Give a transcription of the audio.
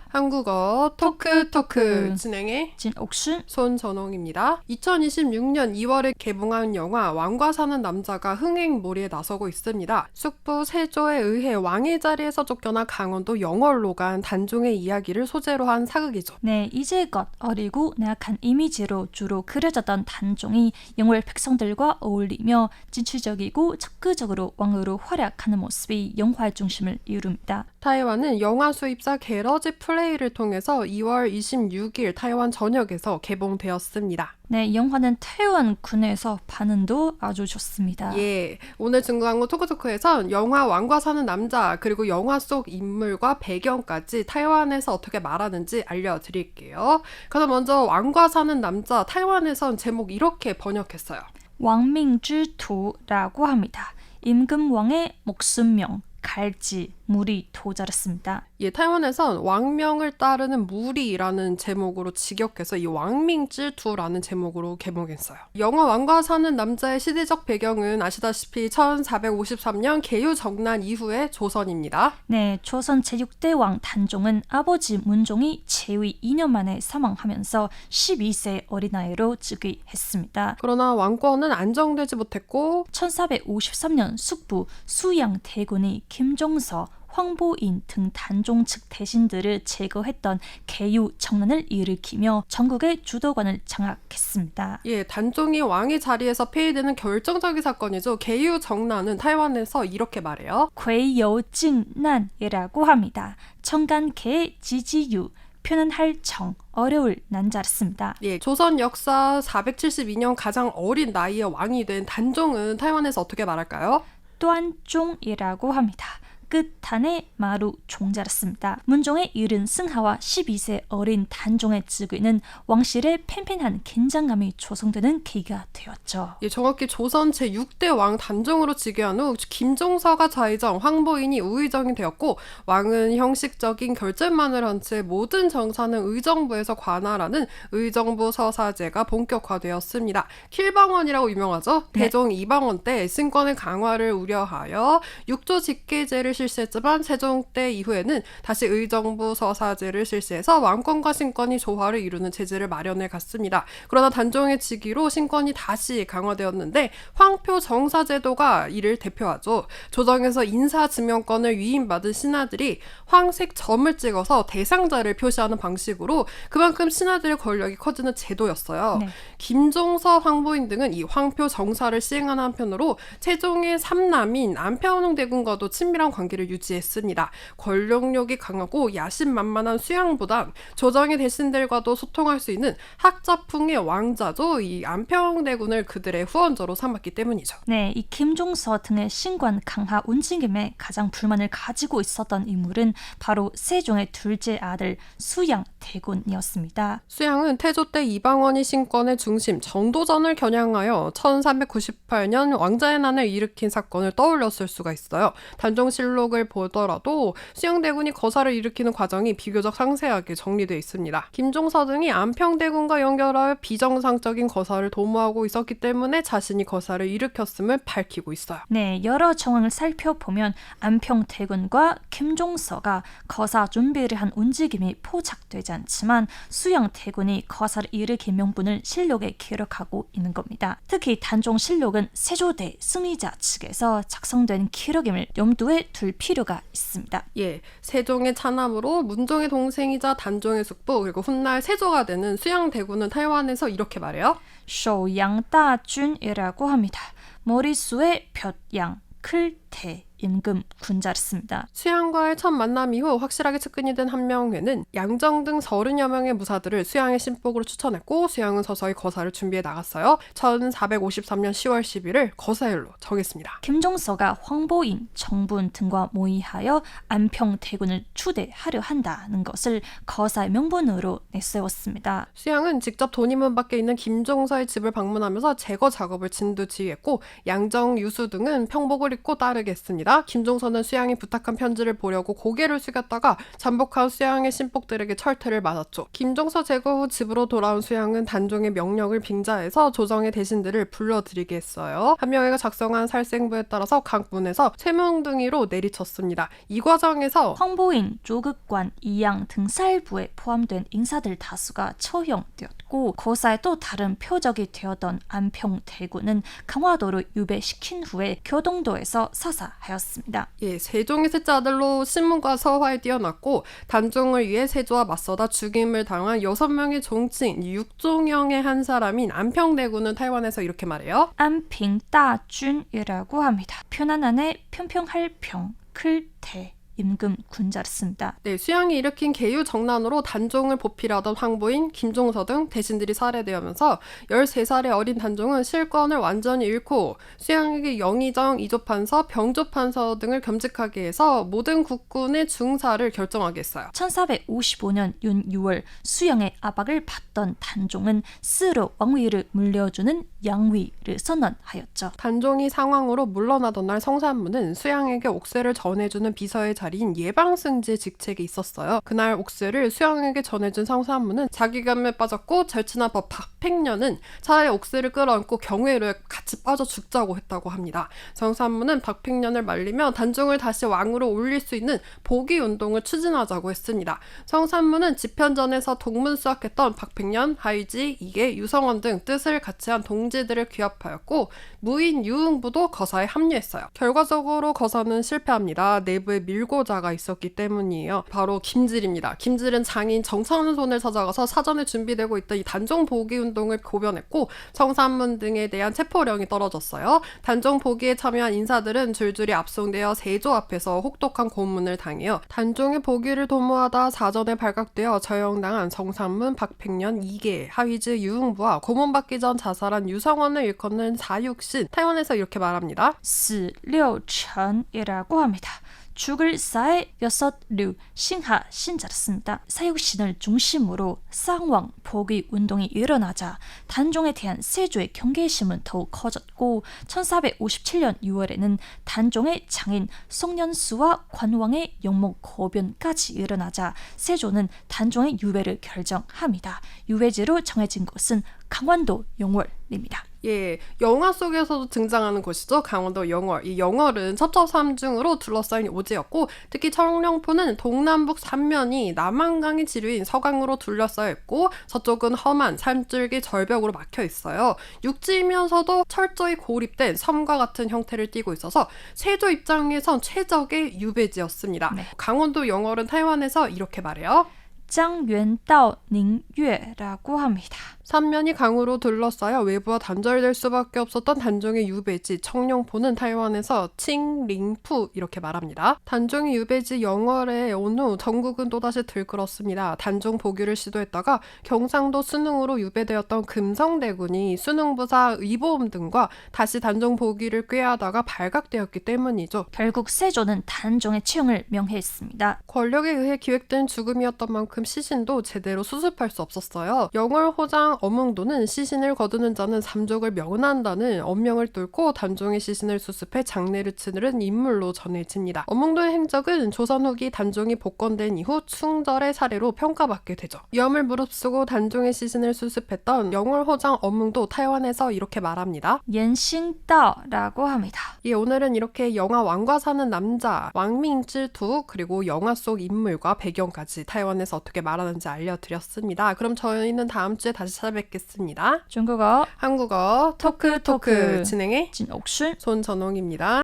한국어 토크 진행해 진옥순 손전홍입니다. 2026년 2월에 개봉한 영화 왕과 사는 남자가 흥행몰이에 나서고 있습니다. 숙부 세조에 의해 왕의 자리에서 쫓겨난 강원도 영월로 간 단종의 이야기를 소재로 한 사극이죠. 네, 이제껏 어리고 나약한 이미지로 주로 그려졌던 단종이 영월 백성들과 어울리며 진취적이고 적극적으로 왕으로 활약하는 모습이 영화의 중심을 이룹니다. 타이완은 영화 수입사 게러지 플레이를 통해서 2월 26일 타이완 전역에서 개봉되었습니다. 네, 영화는 타이완군에서 반응도 아주 좋습니다. 예, 오늘 중국항구 토크토크에선 영화 왕과 사는 남자 그리고 영화 속 인물과 배경까지 타이완에서 어떻게 말하는지 알려드릴게요. 그럼 먼저 왕과 사는 남자 타이완에선 제목 이렇게 번역했어요. 왕민之徒라고 합니다. 임금왕의 목숨명, 갈지, 무리, 도자를 씁니다. 예, 타이완에선 왕명을 따르는 무리라는 제목으로 직역해서 이 왕밍之徒라는 제목으로 개봉했어요. 영화 왕과 사는 남자의 시대적 배경은 아시다시피 1453년 개유 정난 이후의 조선입니다. 네, 조선 제6대 왕 단종은 아버지 문종이 재위 2년 만에 사망하면서 12세 어린 나이로 즉위했습니다. 그러나 왕권은 안정되지 못했고 1453년 숙부 수양대군이 김종서, 황보인 등 단종 측 대신들을 제거했던 개유 정난을 일으키며 전국의 주도관을 장악했습니다. 예, 단종이 왕의 자리에서 폐위되는 결정적인 사건이죠. 개유 정난은 타이완에서 이렇게 말해요. 괴여증난이라고 합니다. 청간개의 지지유, 표현할 정, 어려울 난자를 씁니다. 예, 조선 역사 472년 가장 어린 나이에 왕이 된 단종은 타이완에서 어떻게 말할까요? 또한종이라고 합니다. 끝단에 마루 종자를 씁니다. 문종의 이른 승하와 12세 어린 단종의 즉위는 왕실의 팽팽한 긴장감이 조성되는 계기가 되었죠. 예, 정확히 조선 제6대 왕 단종으로 즉위한 후 김종서가 좌의정, 황보인이 우의정이 되었고 왕은 형식적인 결재만을 한 채 모든 정사는 의정부에서 관할하는 의정부 서사제가 본격화되었습니다. 킬방원이라고 유명하죠? 네. 대종 이방원 때 신권의 강화를 우려하여 육조 직계제를 실시했지만 세종 때 이후에는 다시 의정부 서사제를 실시해서 왕권과 신권이 조화를 이루는 체제를 마련해 갔습니다. 그러나 단종의 즉위로 신권이 다시 강화되었는데 황표 정사제도가 이를 대표하죠. 조정에서 인사지명권을 위임받은 신하들이 황색 점을 찍어서 대상자를 표시하는 방식으로 그만큼 신하들의 권력이 커지는 제도였어요. 네. 김종서, 황보인 등은 이 황표 정사를 시행하는 한편으로 세종의 삼남인 안평대군과도 친밀한 관계를 유지했습니다. 권력력이 강하고 야심만만한 수양보단 조정의 대신들과도 소통할 수 있는 학자풍의 왕자죠. 이 안평대군을 그들의 후원자로 삼았기 때문이죠. 네, 이 김종서 등의 신관 강하 운징김에 가장 불만을 가지고 있었던 인물은 바로 세종의 둘째 아들 수양대군이었습니다. 수양은 태조 때 이방원이 신권의 중심 정도전을 겨냥하여 1398년 왕자의 난을 일으킨 사건을 떠올렸을 수가 있어요. 단종실록을 보더라도 수양대군이 거사를 일으키는 과정이 비교적 상세하게 정리되어 있습니다. 김종서 등이 안평대군과 연결하여 비정상적인 거사를 도모하고 있었기 때문에 자신이 거사를 일으켰음을 밝히고 있어요. 네, 여러 정황을 살펴보면 안평대군과 김종서가 거사 준비를 한 움직임이 포착되지 않지만 수양대군이 거사를 일으킨 명분을 실록에 기록하고 있는 겁니다. 특히 단종실록은 세조대 승리자 측에서 작성된 기록임을 염두에 둘 필요가 있습니다. 예, 세종의 차남으로 문종의 동생이자 단종의 숙부 그리고 훗날 세조가 되는 수양대군은 타이완에서 이렇게 말해요. 쇼양다준이라고 합니다. 머릿수의 볕양, 클태, 임금, 군자를 씁니다. 수양과의 첫 만남 이후 확실하게 측근이 된 한명회는 양정 등 30여 명의 무사들을 수양의 신복으로 추천했고 수양은 서서히 거사를 준비해 나갔어요. 1453년 10월 11일 거사일로 정했습니다. 김종서가 황보인, 정분 등과 모의하여 안평대군을 추대하려 한다는 것을 거사의 명분으로 내세웠습니다. 수양은 직접 돈이문 밖에 있는 김종서의 집을 방문하면서 제거 작업을 진두지휘했고 양정, 유수 등은 평복을 입고 따르게 했습니다. 합니다. 김종서는 수양이 부탁한 편지를 보려고 고개를 숙였다가 잠복한 수양의 신복들에게 철퇴를 맞았죠. 김종서 제거 후 집으로 돌아온 수양은 단종의 명령을 빙자해서 조정의 대신들을 불러들이게 했어요. 한명회가 작성한 살생부에 따라서 강문에서 쇠뭉둥이로 내리쳤습니다. 이 과정에서 황보인, 조극관, 이양 등 사일부에 포함된 인사들 다수가 처형되었고 거사의 또 다른 표적이 되었던 안평대군은 강화도로 유배시킨 후에 교동도에서 사사하였습니다. 세종의 셋째 아들로 신문과 서화에 뛰어났고 단종을 위해 세조와 맞서다 죽임을 당한 6명의 종친 육종영의 한 사람인 안평대군은 타이완에서 이렇게 말해요. 안평다준이라고 합니다. 편안한에 평평할 평, 클대, 임금 군자를 씁니다. 수양이 일으킨 계유 정난으로 단종을 보필하던 황보인, 김종서 등 대신들이 살해되면서 13살의 어린 단종은 실권을 완전히 잃고 수양에게 영의정, 이조판서, 병조판서 등을 겸직하게 해서 모든 국군의 중사를 결정하게 했어요. 1455년 윤 6월 수양의 압박을 받던 단종은 스스로 왕위를 물려주는 양위를 선언하였죠. 단종이 상황으로 물러나던 날 성산문은 수양에게 옥세를 전해주는 비서의 자리인 예방승지의 직책이 있었어요. 그날 옥세를 수양에게 전해준 성산문은 자기감에 빠졌고 절친한 법 박팽년은 차라리 옥세를 끌어안고 경회를 같이 빠져 죽자고 했다고 합니다. 성산문은 박팽년을 말리며 단종을 다시 왕으로 올릴 수 있는 복위운동을 추진하자고 했습니다. 성산문은 집현전에서 동문수학했던 박팽년, 하이지, 이계, 유성원 등 뜻을 같이 한 동지들을 귀합하였고 무인 유흥부도 거사에 합류했어요. 결과적으로 거사는 실패합니다. 내부에 밀고자가 있었기 때문이에요. 바로 김질입니다. 김질은 장인 정찬손을 찾아가서 사전에 준비되고 있던 이 단종 복위 운동을 고변했고 성산문 등에 대한 체포령이 떨어졌어요. 단종 복위에 참여한 인사들은 줄줄이 압송되어 세조 앞에서 혹독한 고문을 당해요. 단종의 복위를 도모하다 사전에 발각되어 처형당한 성산문, 박팽년, 이계, 하위즈 유흥부와 고문받기 전 자살한 유성원을 일컫는 사육신, 타이완에서 이렇게 말합니다. 死六臣이라고 합니다. 죽을 사의 6류 신하 신자를 씁니다. 사육신을 중심으로 쌍왕 복위 운동이 일어나자 단종에 대한 세조의 경계심은 더욱 커졌고 1457년 6월에는 단종의 장인 송년수와 관왕의 영목 거변까지 일어나자 세조는 단종의 유배를 결정합니다. 유배지로 정해진 곳은 강원도 영월입니다. 영화 속에서도 등장하는 곳이죠. 강원도 영월. 이 영월은 첩첩산중으로 둘러싸인 오지였고 특히 청령포는 동남북 3면이 남한강의 지류인 서강으로 둘러싸여 있고 서쪽은 험한 산줄기 절벽으로 막혀 있어요. 육지이면서도 철저히 고립된 섬과 같은 형태를 띠고 있어서 세조 입장에선 최적의 유배지였습니다. 강원도 영월은 타이완에서 이렇게 말해요. 江原道宁月라고 합니다. 삼면이 강으로 둘러싸여 외부와 단절될 수밖에 없었던 단종의 유배지 청룡포는 타이완에서 칭링푸 이렇게 말합니다. 단종의 유배지 영월에 온 후 전국은 또다시 들끓었습니다. 단종 복위를 시도했다가 경상도 순흥으로 유배되었던 금성대군이 순흥부사 의보음 등과 다시 단종 복위를 꾀하다가 발각되었기 때문이죠. 결국 세조는 단종의 처형을 명했습니다. 권력에 의해 기획된 죽음이었던 만큼 시신도 제대로 수습할 수 없었어요. 영월 호장 어몽도는 시신을 거두는 자는 삼족을 명한다는 엄명을 뚫고 단종의 시신을 수습해 장례를 치르는 인물로 전해집니다. 어몽도의 행적은 조선 후기 단종이 복권된 이후 충절의 사례로 평가받게 되죠. 위험을 무릅쓰고 단종의 시신을 수습했던 영월 호장 어몽도 타이완에서 이렇게 말합니다. 연싱다라고 합니다. 오늘은 이렇게 영화 왕과 사는 남자, 왕밍之徒 그리고 영화 속 인물과 배경까지 타이완에서 어떻게 말하는지 알려드렸습니다. 그럼 저희는 다음 주에 다시 찾아뵙겠습니다. 중국어 한국어 토크 토크. 진행해 진옥순 손전홍입니다.